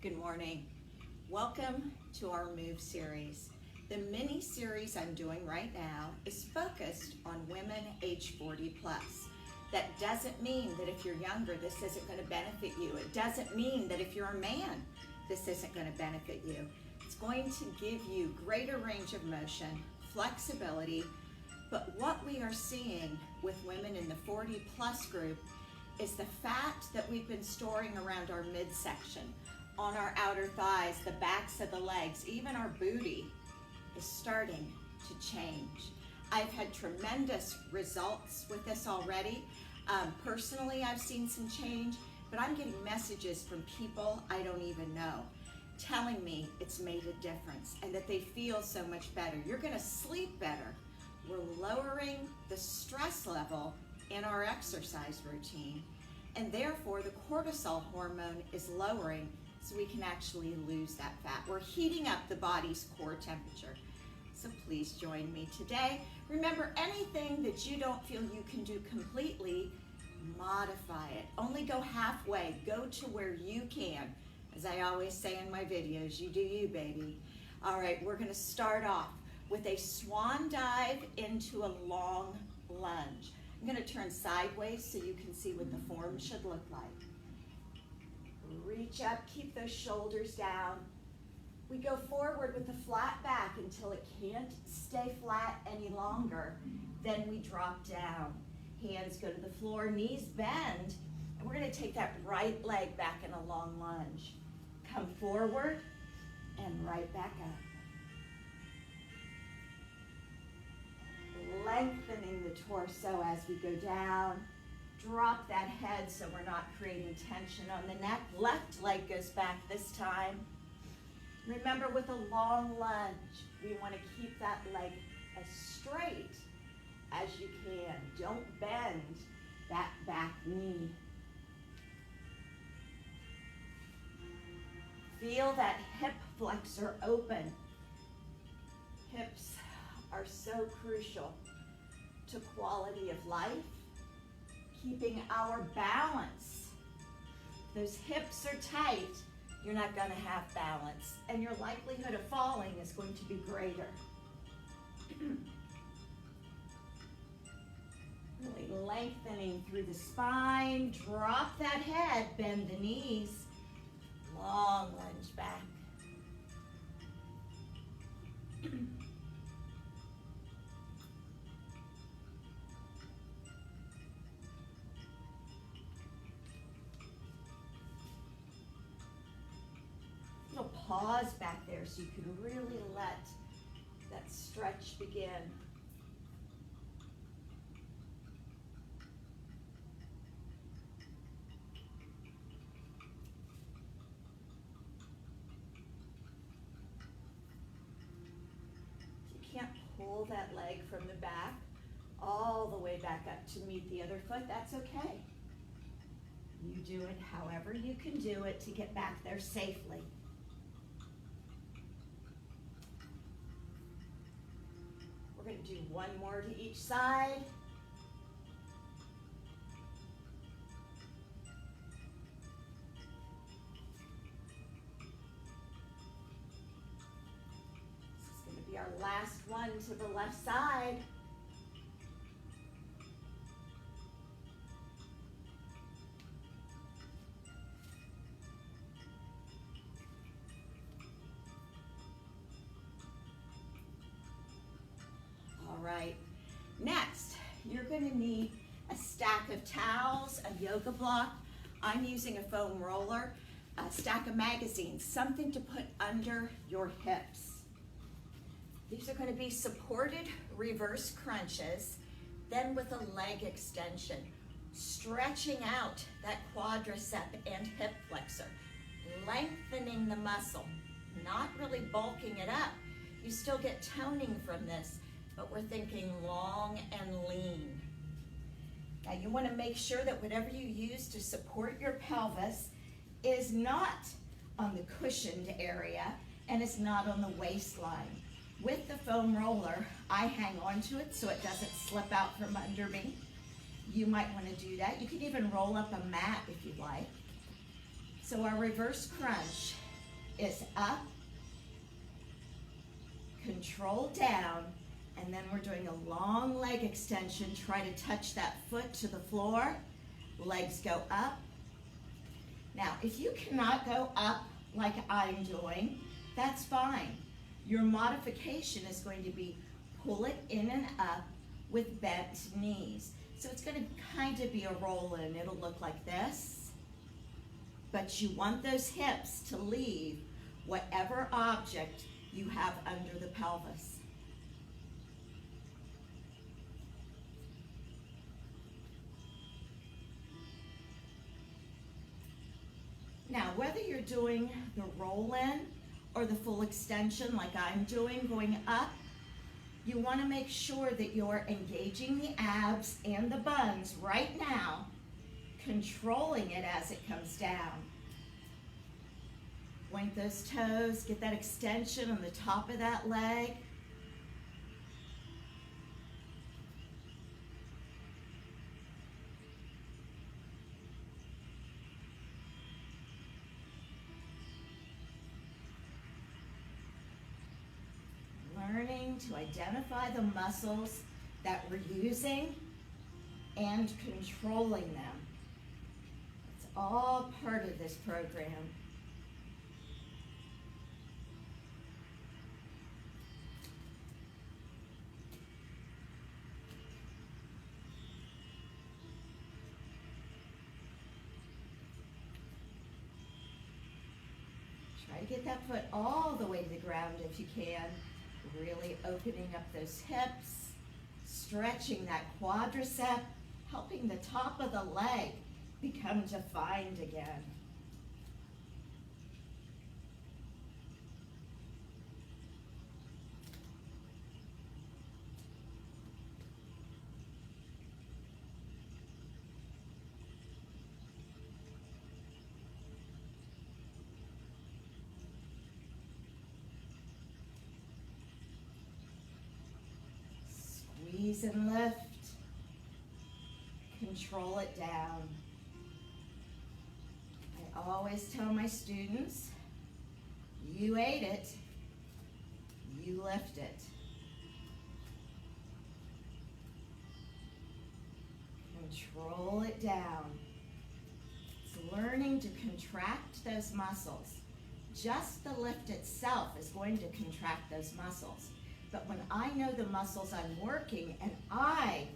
Good morning. Welcome to our Move series. The mini series I'm doing right now is focused on women age 40 plus. That doesn't mean that if you're younger, this isn't going to benefit you. It doesn't mean that if you're a man, this isn't going to benefit you. It's going to give you greater range of motion, flexibility, but what we are seeing with women in the 40 plus group is the fat that we've been storing around our midsection, on our outer thighs, the backs of the legs, even our booty is starting to change. I've had tremendous results with this already. Personally, I've seen some change, but I'm getting messages from people I don't even know telling me it's made a difference and that they feel so much better. You're gonna sleep better. We're lowering the stress level in our exercise routine, and therefore the cortisol hormone is lowering, so we can actually lose that fat. We're heating up the body's core temperature. So please join me today. Remember, anything that you don't feel you can do completely, modify it. Only go halfway. Go to where you can. As I always say in my videos, you do you, baby. All right, we're gonna start off with a swan dive into a long lunge. I'm gonna turn sideways so you can see what the form should look like. Reach up, keep those shoulders down. We go forward with the flat back until it can't stay flat any longer. Then we drop down. Hands go to the floor, knees bend, and we're gonna take that right leg back in a long lunge. Come forward and right back up. Lengthening the torso as we go down. Drop that head so we're not creating tension on the neck. Left leg goes back this time. Remember, with a long lunge, we want to keep that leg as straight as you can. Don't bend that back knee. Feel that hip flexor open. Hips are so crucial to quality of life, keeping our balance. If those hips are tight, you're not going to have balance, and your likelihood of falling is going to be greater. Really lengthening through the spine, drop that head, bend the knees, long lunge back. Pause back there so you can really let that stretch begin. If you can't pull that leg from the back all the way back up to meet the other foot, that's okay. You do it however you can do it to get back there safely. We're going to do one more to each side. This is going to be our last one to the left side. Right. Next, you're going to need a stack of towels, a yoga block. I'm using a foam roller, a stack of magazines, something to put under your hips. These are going to be supported reverse crunches, then with a leg extension, stretching out that quadricep and hip flexor, lengthening the muscle, not really bulking it up. You still get toning from this, but we're thinking long and lean. Now you want to make sure that whatever you use to support your pelvis is not on the cushioned area and is not on the waistline. With the foam roller, I hang on to it so it doesn't slip out from under me. You might want to do that. You can even roll up a mat if you'd like. So our reverse crunch is up, control down, and then we're doing a long leg extension. Try to touch that foot to the floor. Legs go up. Now, if you cannot go up like I'm doing, that's fine. Your modification is going to be pull it in and up with bent knees. So it's going to kind of be a roll in. It'll look like this. But you want those hips to leave whatever object you have under the pelvis. Now, whether you're doing the roll in or the full extension like I'm doing, going up, you want to make sure that you're engaging the abs and the buns right now, controlling it as it comes down. Point those toes, get that extension on the top of that leg. Learning to identify the muscles that we're using and controlling them. It's all part of this program. Try to get that foot all the way to the ground if you can. Really opening up those hips, stretching that quadricep, helping the top of the leg become defined again. Squeeze and lift. Control it down. I always tell my students, you ate it, you lift it. Control it down. It's learning to contract those muscles. Just the lift itself is going to contract those muscles. But when I know the muscles I'm working and I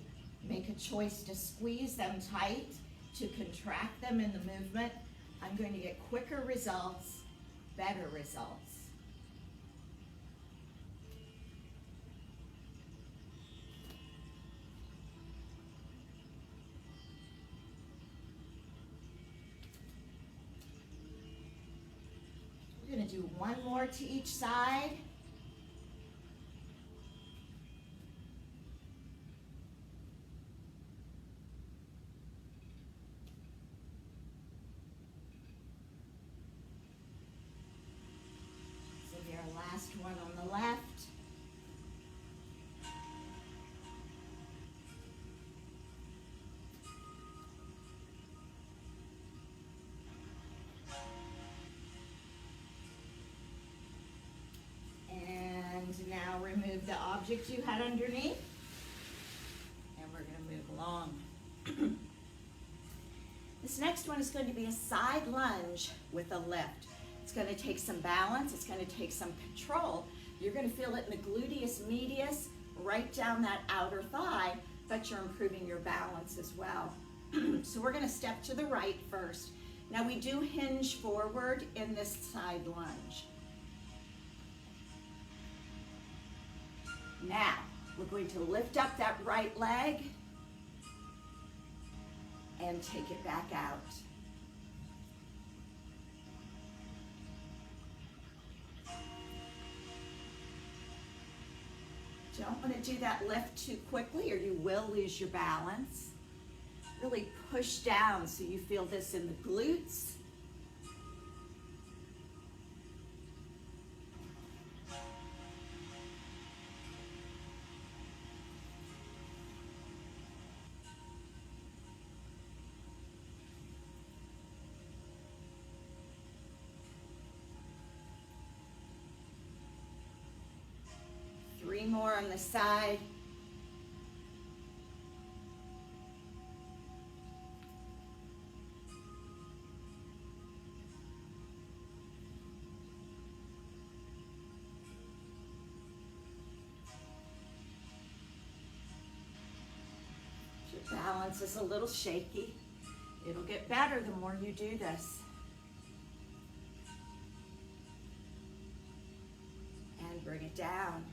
make a choice to squeeze them tight, to contract them in the movement, I'm going to get quicker results, better results. We're going to do one more to each side. Last one on the left. And now remove the object you had underneath. And we're going to move along. This next one is going to be a side lunge with a lift. It's going to take some balance, it's going to take some control. You're going to feel it in the gluteus medius, right down that outer thigh, but you're improving your balance as well. So we're going to step to the right first. Now we do hinge forward in this side lunge. Now, we're going to lift up that right leg and take it back out. Don't want to do that lift too quickly or you will lose your balance. Really push down so you feel this in the glutes. 3 more on the side. Your balance is a little shaky. It'll get better the more you do this. And bring it down.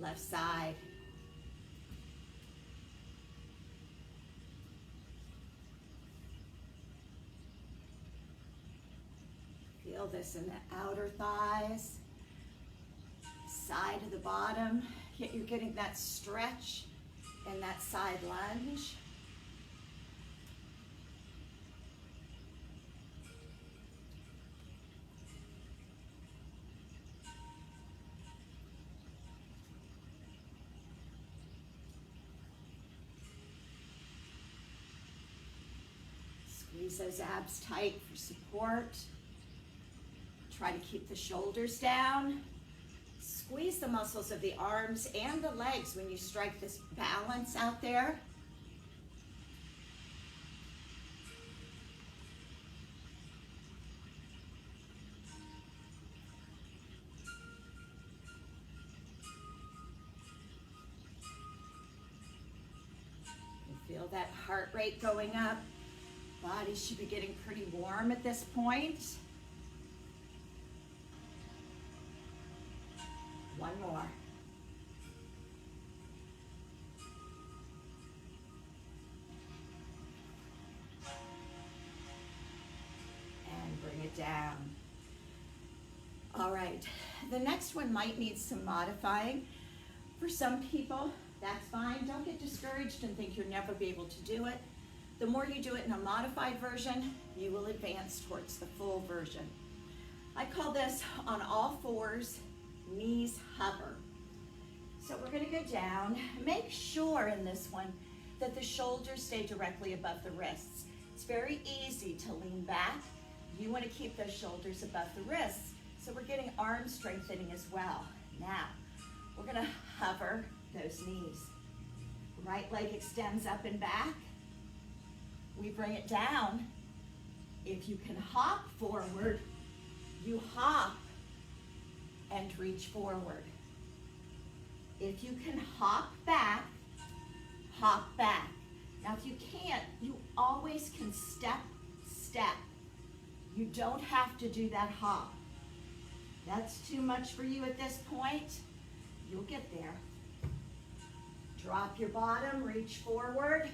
Left side. Feel this in the outer thighs, side of the bottom. Yet you're getting that stretch in that side lunge. Squeeze those abs tight for support. Try to keep the shoulders down. Squeeze the muscles of the arms and the legs when you strike this balance out there. You feel that heart rate going up. Body should be getting pretty warm at this point. One more. And bring it down. All right, the next one might need some modifying. For some people, that's fine. Don't get discouraged and think you'll never be able to do it. The more you do it in a modified version, you will advance towards the full version. I call this on all fours, knees hover. So we're going to go down. Make sure in this one that the shoulders stay directly above the wrists. It's very easy to lean back. You want to keep those shoulders above the wrists. So we're getting arm strengthening as well. Now, we're going to hover those knees. Right leg extends up and back. We bring it down. If you can hop forward, you hop and reach forward. If you can hop back, hop back. Now if you can't, you always can step, step. You don't have to do that hop. That's too much for you at this point. You'll get there. Drop your bottom, reach forward.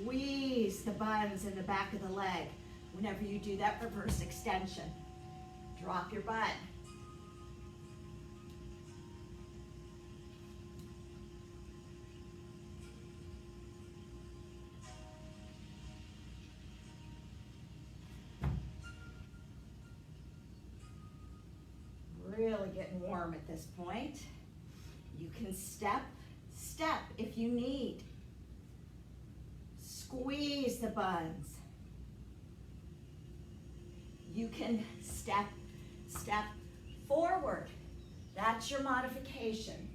Squeeze the buns in the back of the leg. Whenever you do that reverse extension, drop your butt. Really getting warm at this point. You can step, step if you need. Squeeze the buns. You can step, step forward. That's your modification.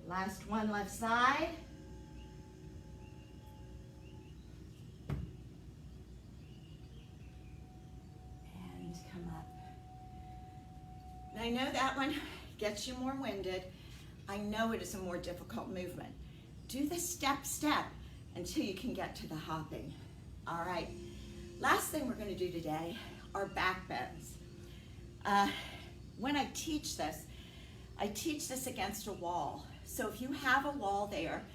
Last one, left side. And come up. Now, I know that one gets you more winded. I know it is a more difficult movement. Do the step, step until you can get to the hopping. All right. Last thing we're going to do today are back bends. When I teach this against a wall. So if you have a wall there,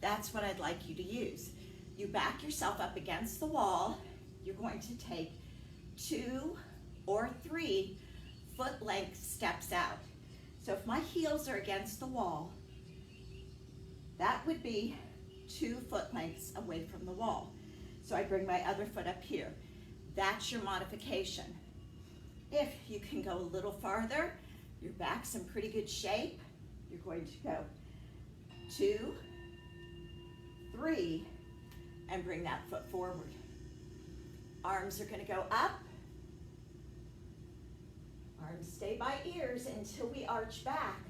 That's what I'd like you to use. You back yourself up against the wall. You're going to take 2 or 3 foot-length steps out. So if my heels are against the wall, that would be 2 foot lengths away from the wall. So I bring my other foot up here. That's your modification. If you can go a little farther, your back's in pretty good shape, you're going to go 2, 3, and bring that foot forward. Arms are going to go up. Arms stay by ears until we arch back.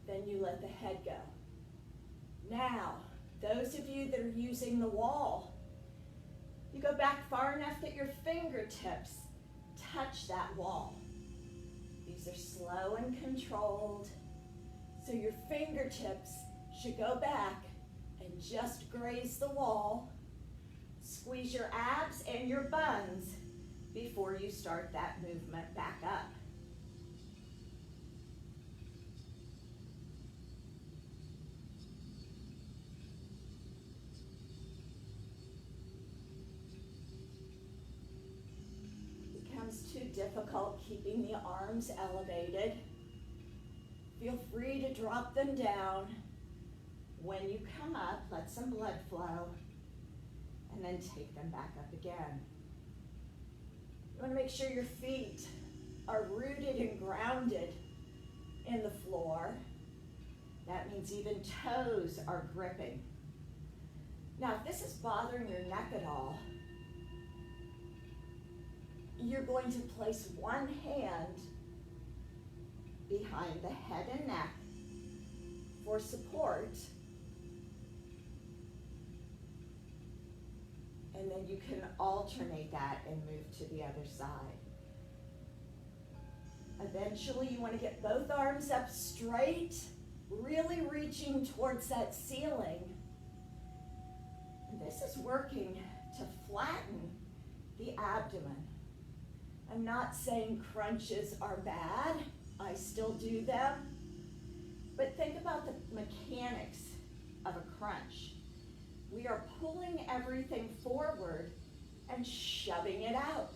Then you let the head go. Now, those of you that are using the wall, you go back far enough that your fingertips touch that wall. These are slow and controlled. So your fingertips should go back and just graze the wall. Squeeze your abs and your buns before you start that movement back up. It becomes too difficult keeping the arms elevated. Feel free to drop them down. When you come up, let some blood flow, and then take them back up again. You want to make sure your feet are rooted and grounded in the floor. That means even toes are gripping. Now, if this is bothering your neck at all, you're going to place one hand behind the head and neck for support. And then you can alternate that and move to the other side. Eventually, you want to get both arms up straight, really reaching towards that ceiling. And this is working to flatten the abdomen. I'm not saying crunches are bad. I still do them. But think about the mechanics of a crunch. We are pulling everything forward and shoving it out.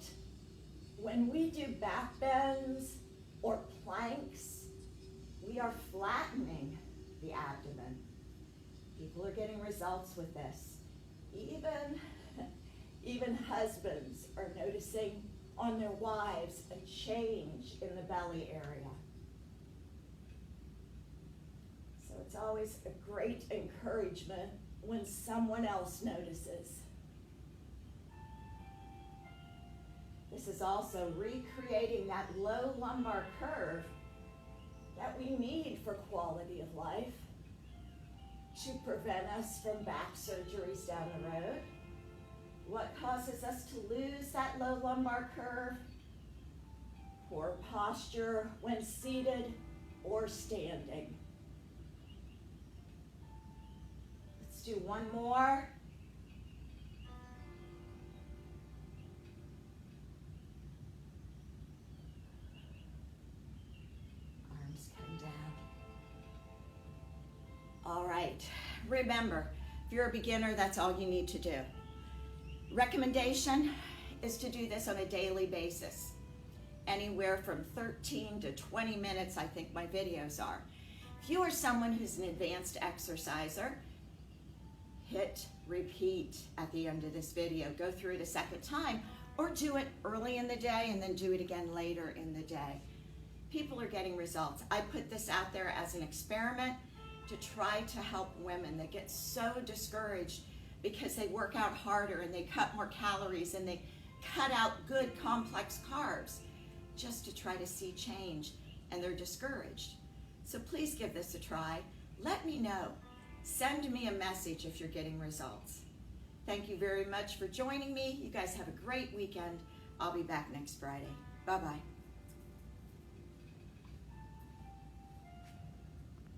When we do back bends or planks, we are flattening the abdomen. People are getting results with this. Even husbands are noticing on their wives a change in the belly area. So it's always a great encouragement when someone else notices. This is also recreating that low lumbar curve that we need for quality of life to prevent us from back surgeries down the road. What causes us to lose that low lumbar curve? Poor posture when seated or standing. Let's do one more. Arms come down. All right, remember, if you're a beginner, that's all you need to do. Recommendation is to do this on a daily basis. Anywhere from 13 to 20 minutes, I think my videos are. If you are someone who's an advanced exerciser, hit repeat at the end of this video. Go through it a second time, or do it early in the day and then do it again later in the day. People are getting results. I put this out there as an experiment to try to help women that get so discouraged because they work out harder and they cut more calories and they cut out good complex carbs just to try to see change, and they're discouraged. So please give this a try. Let me know. Send me a message if you're getting results. Thank you very much for joining me. You guys have a great weekend. I'll be back next Friday. Bye-bye.